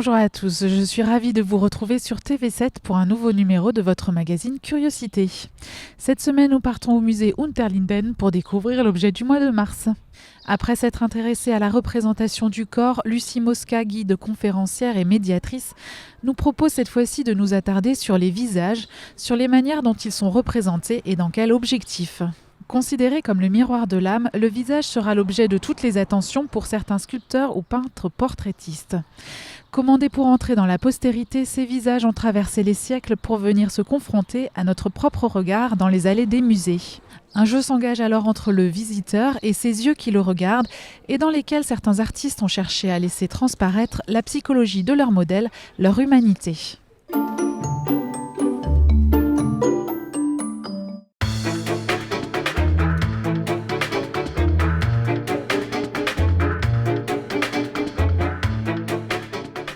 Bonjour à tous, je suis ravie de vous retrouver sur TV7 pour un nouveau numéro de votre magazine Curiosité. Cette semaine, nous partons au musée Unterlinden pour découvrir l'objet du mois de mars. Après s'être intéressée à la représentation du corps, Lucie Mosca, guide conférencière et médiatrice, nous propose cette fois-ci de nous attarder sur les visages, sur les manières dont ils sont représentés et dans quel objectif. Considéré comme le miroir de l'âme, le visage sera l'objet de toutes les attentions pour certains sculpteurs ou peintres portraitistes. Commandés pour entrer dans la postérité, ces visages ont traversé les siècles pour venir se confronter à notre propre regard dans les allées des musées. Un jeu s'engage alors entre le visiteur et ses yeux qui le regardent et dans lesquels certains artistes ont cherché à laisser transparaître la psychologie de leur modèle, leur humanité.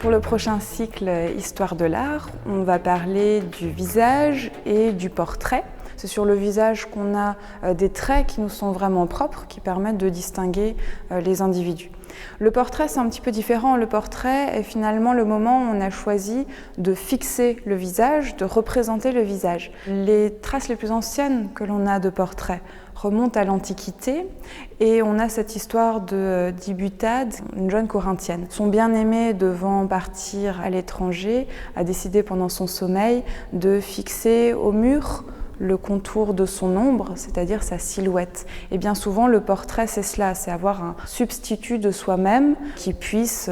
Pour le prochain cycle Histoire de l'art, on va parler du visage et du portrait. C'est sur le visage qu'on a des traits qui nous sont vraiment propres, qui permettent de distinguer les individus. Le portrait, c'est un petit peu différent. Le portrait est finalement le moment où on a choisi de fixer le visage, de représenter le visage. Les traces les plus anciennes que l'on a de portrait remontent à l'Antiquité et on a cette histoire d'Ibutade, une jeune Corinthienne. Son bien-aimé, devant partir à l'étranger, a décidé pendant son sommeil de fixer au mur le contour de son ombre, c'est-à-dire sa silhouette. Et bien souvent, le portrait, c'est cela, c'est avoir un substitut de soi-même qui puisse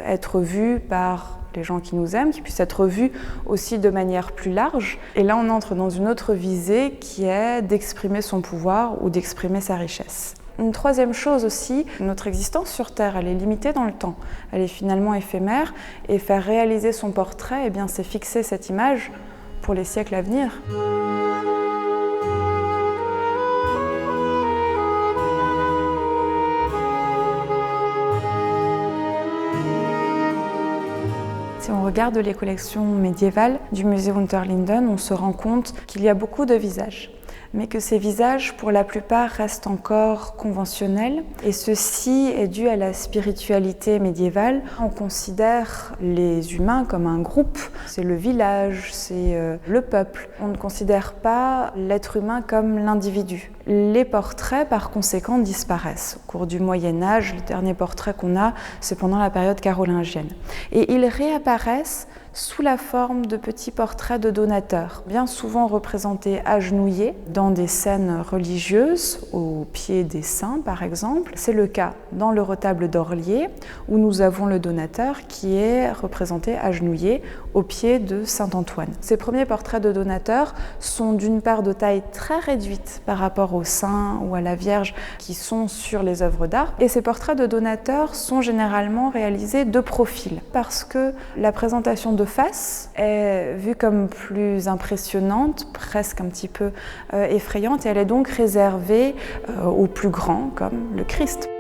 être vu par les gens qui nous aiment, qui puisse être vu aussi de manière plus large. Et là, on entre dans une autre visée qui est d'exprimer son pouvoir ou d'exprimer sa richesse. Une troisième chose aussi, notre existence sur Terre, elle est limitée dans le temps. Elle est finalement éphémère et faire réaliser son portrait, eh bien, c'est fixer cette image pour les siècles à venir. Si on regarde les collections médiévales du musée Unterlinden, on se rend compte qu'il y a beaucoup de visages, mais que ces visages, pour la plupart, restent encore conventionnels. Et ceci est dû à la spiritualité médiévale. On considère les humains comme un groupe, c'est le village, c'est le peuple. On ne considère pas l'être humain comme l'individu. Les portraits, par conséquent, disparaissent. Au cours du Moyen-Âge, le dernier portrait qu'on a, c'est pendant la période carolingienne. Et ils réapparaissent sous la forme de petits portraits de donateurs, bien souvent représentés agenouillés dans des scènes religieuses, au pied des saints par exemple. C'est le cas dans le retable d'Orlier, où nous avons le donateur qui est représenté agenouillé au pied de saint Antoine. Ces premiers portraits de donateurs sont d'une part de taille très réduite par rapport aux saints ou à la Vierge qui sont sur les œuvres d'art. Et ces portraits de donateurs sont généralement réalisés de profil, parce que la présentation de face est vue comme plus impressionnante, presque un petit peu effrayante, et elle est donc réservée aux plus grands, comme le Christ.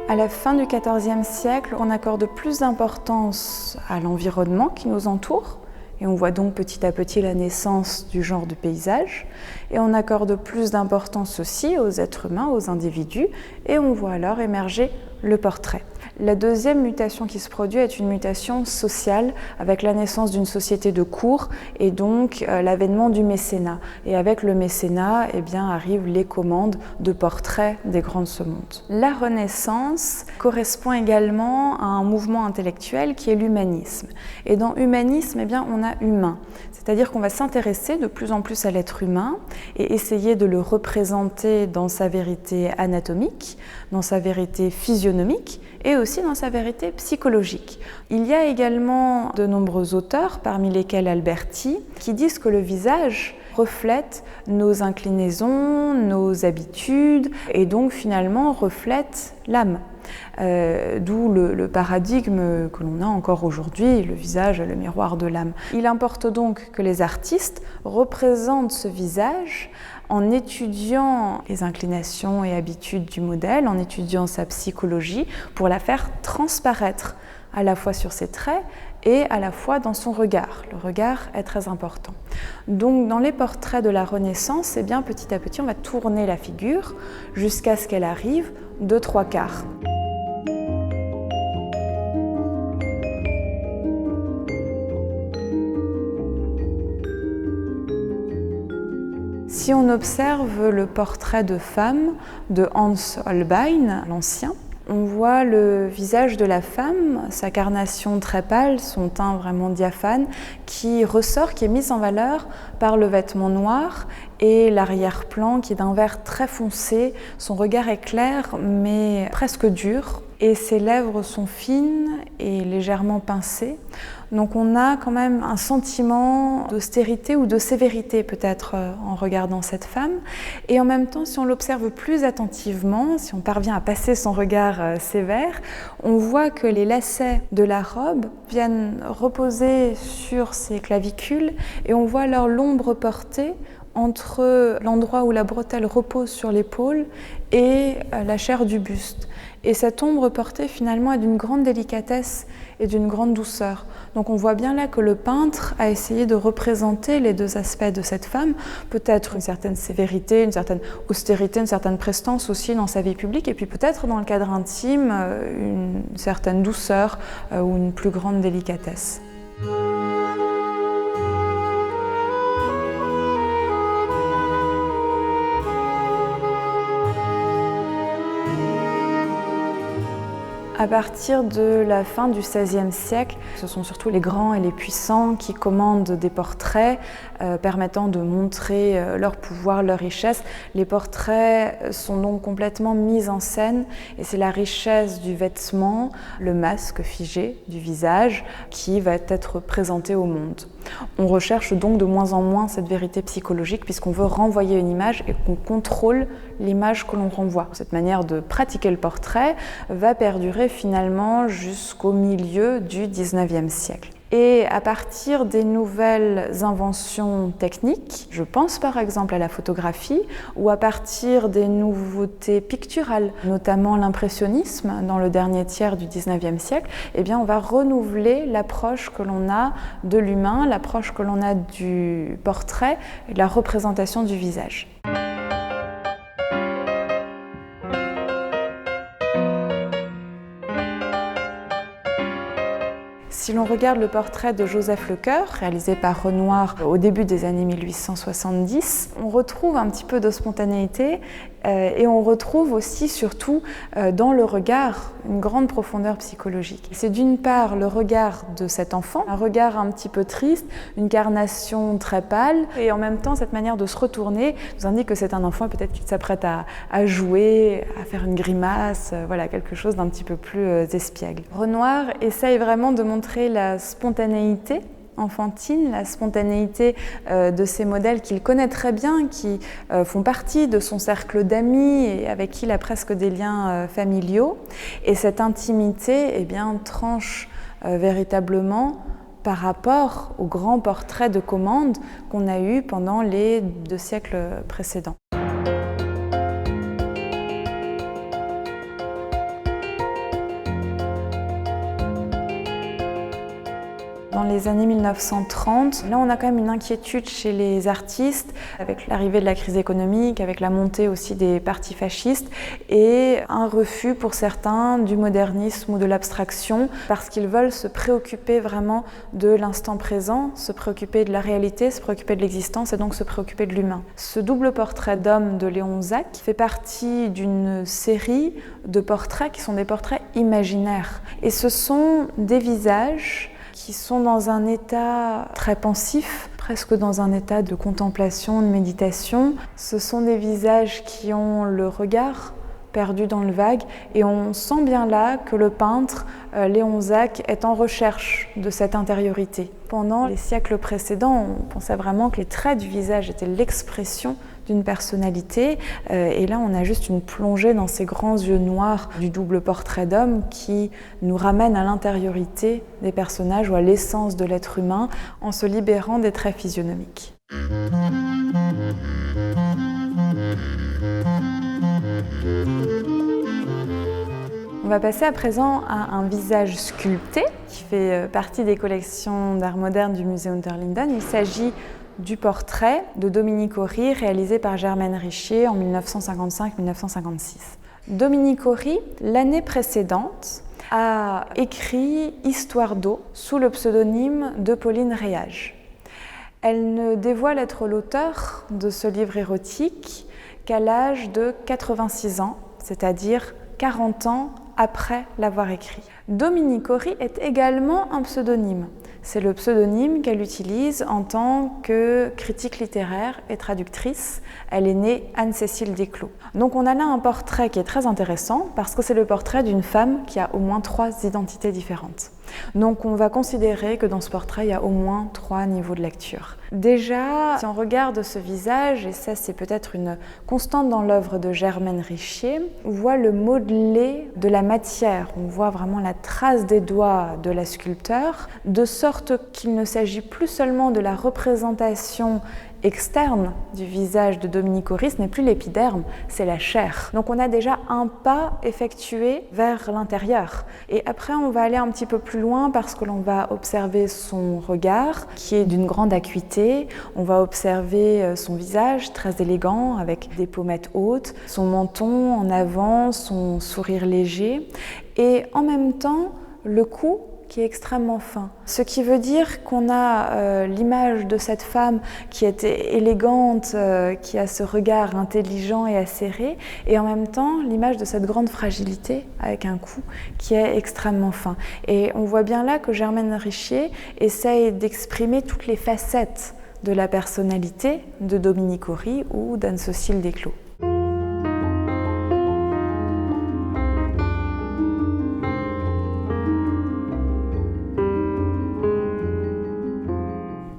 À la fin du XIVe siècle, on accorde plus d'importance à l'environnement qui nous entoure, et on voit donc petit à petit la naissance du genre de paysage. Et on accorde plus d'importance aussi aux êtres humains, aux individus, et on voit alors émerger le portrait. La deuxième mutation qui se produit est une mutation sociale avec la naissance d'une société de cour et donc l'avènement du mécénat. Et avec le mécénat, eh bien, arrivent les commandes de portraits des grands de ce monde. La Renaissance correspond également à un mouvement intellectuel qui est l'humanisme. Et dans humanisme, eh bien, on a humain. C'est-à-dire qu'on va s'intéresser de plus en plus à l'être humain et essayer de le représenter dans sa vérité anatomique, dans sa vérité physionomique et aussi dans sa vérité psychologique. Il y a également de nombreux auteurs, parmi lesquels Alberti, qui disent que le visage reflète nos inclinaisons, nos habitudes et donc finalement reflète l'âme. D'où le paradigme que l'on a encore aujourd'hui, le visage, le miroir de l'âme. Il importe donc que les artistes représentent ce visage en étudiant les inclinations et habitudes du modèle, en étudiant sa psychologie, pour la faire transparaître à la fois sur ses traits et à la fois dans son regard. Le regard est très important. Donc dans les portraits de la Renaissance, eh bien, petit à petit, on va tourner la figure jusqu'à ce qu'elle arrive de 3/4. Si on observe le portrait de femme de Hans Holbein, l'ancien, on voit le visage de la femme, sa carnation très pâle, son teint vraiment diaphane, qui ressort, qui est mis en valeur par le vêtement noir et l'arrière-plan qui est d'un vert très foncé. Son regard est clair mais presque dur et ses lèvres sont fines et légèrement pincées. Donc on a quand même un sentiment d'austérité ou de sévérité peut-être en regardant cette femme. Et en même temps, si on l'observe plus attentivement, si on parvient à passer son regard sévère, on voit que les lacets de la robe viennent reposer sur ses clavicules et on voit alors l'ombre portée entre l'endroit où la bretelle repose sur l'épaule et la chair du buste. Et cette ombre portée finalement est d'une grande délicatesse et d'une grande douceur. Donc on voit bien là que le peintre a essayé de représenter les deux aspects de cette femme, peut-être une certaine sévérité, une certaine austérité, une certaine prestance aussi dans sa vie publique, et puis peut-être dans le cadre intime, une certaine douceur ou une plus grande délicatesse. À partir de la fin du XVIe siècle, ce sont surtout les grands et les puissants qui commandent des portraits permettant de montrer leur pouvoir, leur richesse. Les portraits sont donc complètement mis en scène et c'est la richesse du vêtement, le masque figé du visage qui va être présenté au monde. On recherche donc de moins en moins cette vérité psychologique puisqu'on veut renvoyer une image et qu'on contrôle l'image que l'on renvoie. Cette manière de pratiquer le portrait va perdurer finalement jusqu'au milieu du XIXe siècle. Et à partir des nouvelles inventions techniques, je pense par exemple à la photographie, ou à partir des nouveautés picturales, notamment l'impressionnisme dans le dernier tiers du XIXe siècle, eh bien on va renouveler l'approche que l'on a de l'humain, l'approche que l'on a du portrait et de la représentation du visage. Si l'on regarde le portrait de Joseph Lecoeur, réalisé par Renoir au début des années 1870, on retrouve un petit peu de spontanéité et on retrouve aussi, surtout, dans le regard, une grande profondeur psychologique. C'est d'une part le regard de cet enfant, un regard un petit peu triste, une carnation très pâle, et en même temps, cette manière de se retourner nous indique que c'est un enfant peut-être qui s'apprête à jouer, à faire une grimace, voilà, quelque chose d'un petit peu plus espiègle. Renoir essaye vraiment de montrer la spontanéité enfantine, la spontanéité de ces modèles qu'il connaît très bien, qui font partie de son cercle d'amis et avec qui il a presque des liens familiaux. Et cette intimité, eh bien, tranche véritablement par rapport aux grands portraits de commande qu'on a eus pendant les 2 siècles précédents. Dans les années 1930, là on a quand même une inquiétude chez les artistes avec l'arrivée de la crise économique, avec la montée aussi des partis fascistes et un refus pour certains du modernisme ou de l'abstraction parce qu'ils veulent se préoccuper vraiment de l'instant présent, se préoccuper de la réalité, se préoccuper de l'existence et donc se préoccuper de l'humain. Ce double portrait d'homme de Léon Zack fait partie d'une série de portraits qui sont des portraits imaginaires et ce sont des visages qui sont dans un état très pensif, presque dans un état de contemplation, de méditation. Ce sont des visages qui ont le regard perdu dans le vague et on sent bien là que le peintre Léon Zack est en recherche de cette intériorité. Pendant les siècles précédents, on pensait vraiment que les traits du visage étaient l'expression d'une personnalité et là on a juste une plongée dans ces grands yeux noirs du double portrait d'homme qui nous ramène à l'intériorité des personnages ou à l'essence de l'être humain en se libérant des traits physionomiques. On va passer à présent à un visage sculpté qui fait partie des collections d'art moderne du musée Unterlinden. Il s'agit du portrait de Dominique Ory réalisé par Germaine Richier en 1955-1956. Dominique Ory, l'année précédente, a écrit Histoire d'eau sous le pseudonyme de Pauline Réage. Elle ne dévoile être l'auteur de ce livre érotique qu'à l'âge de 86 ans, c'est-à-dire 40 ans après l'avoir écrit. Dominique Ory est également un pseudonyme. C'est le pseudonyme qu'elle utilise en tant que critique littéraire et traductrice. Elle est née Anne-Cécile Desclos. Donc on a là un portrait qui est très intéressant parce que c'est le portrait d'une femme qui a au moins 3 identités différentes. Donc on va considérer que dans ce portrait, il y a au moins 3 niveaux de lecture. Déjà, si on regarde ce visage, et ça c'est peut-être une constante dans l'œuvre de Germaine Richier, on voit le modelé de la matière, on voit vraiment la trace des doigts de la sculpteur, de sorte qu'il ne s'agit plus seulement de la représentation externe du visage de Dominique Ory, ce n'est plus l'épiderme, c'est la chair. Donc on a déjà un pas effectué vers l'intérieur. Et après on va aller un petit peu plus loin parce que l'on va observer son regard qui est d'une grande acuité, on va observer son visage très élégant avec des pommettes hautes, son menton en avant, son sourire léger et en même temps le cou qui est extrêmement fin. Ce qui veut dire qu'on a l'image de cette femme qui est élégante, qui a ce regard intelligent et acéré, et en même temps l'image de cette grande fragilité avec un cou qui est extrêmement fin. Et on voit bien là que Germaine Richier essaye d'exprimer toutes les facettes de la personnalité de Dominique Ory ou d'Anne-Cécile Desclos.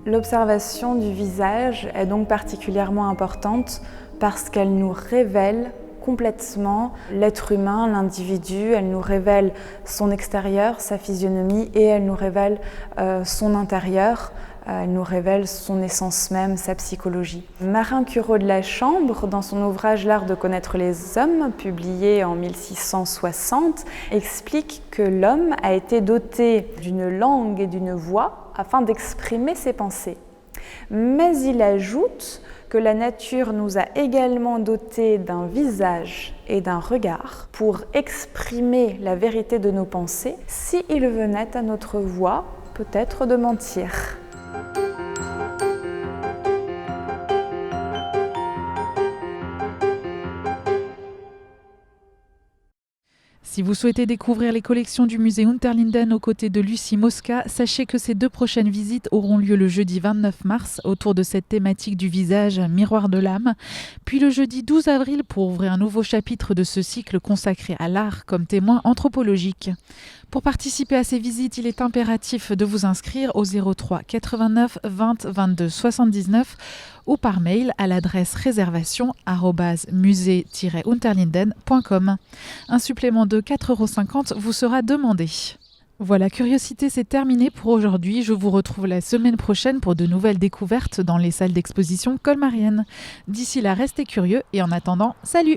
L'observation du visage est donc particulièrement importante parce qu'elle nous révèle complètement l'être humain, l'individu, elle nous révèle son extérieur, sa physionomie et elle nous révèle son intérieur, elle nous révèle son essence même, sa psychologie. Marin Curot de la Chambre, dans son ouvrage L'art de connaître les hommes, publié en 1660, explique que l'homme a été doté d'une langue et d'une voix afin d'exprimer ses pensées. Mais il ajoute que la nature nous a également dotés d'un visage et d'un regard pour exprimer la vérité de nos pensées s'il venait à notre voix peut-être de mentir. Si vous souhaitez découvrir les collections du musée Unterlinden aux côtés de Lucie Mosca, sachez que ces 2 prochaines visites auront lieu le jeudi 29 mars autour de cette thématique du visage miroir de l'âme, puis le jeudi 12 avril pour ouvrir un nouveau chapitre de ce cycle consacré à l'art comme témoin anthropologique. Pour participer à ces visites, il est impératif de vous inscrire au 03 89 20 22 79 ou par mail à l'adresse réservation@musée-unterlinden.com. Un supplément de 4,50 € vous sera demandé. Voilà, Curiosité, c'est terminé pour aujourd'hui. Je vous retrouve la semaine prochaine pour de nouvelles découvertes dans les salles d'exposition colmariennes. D'ici là, restez curieux et en attendant, salut!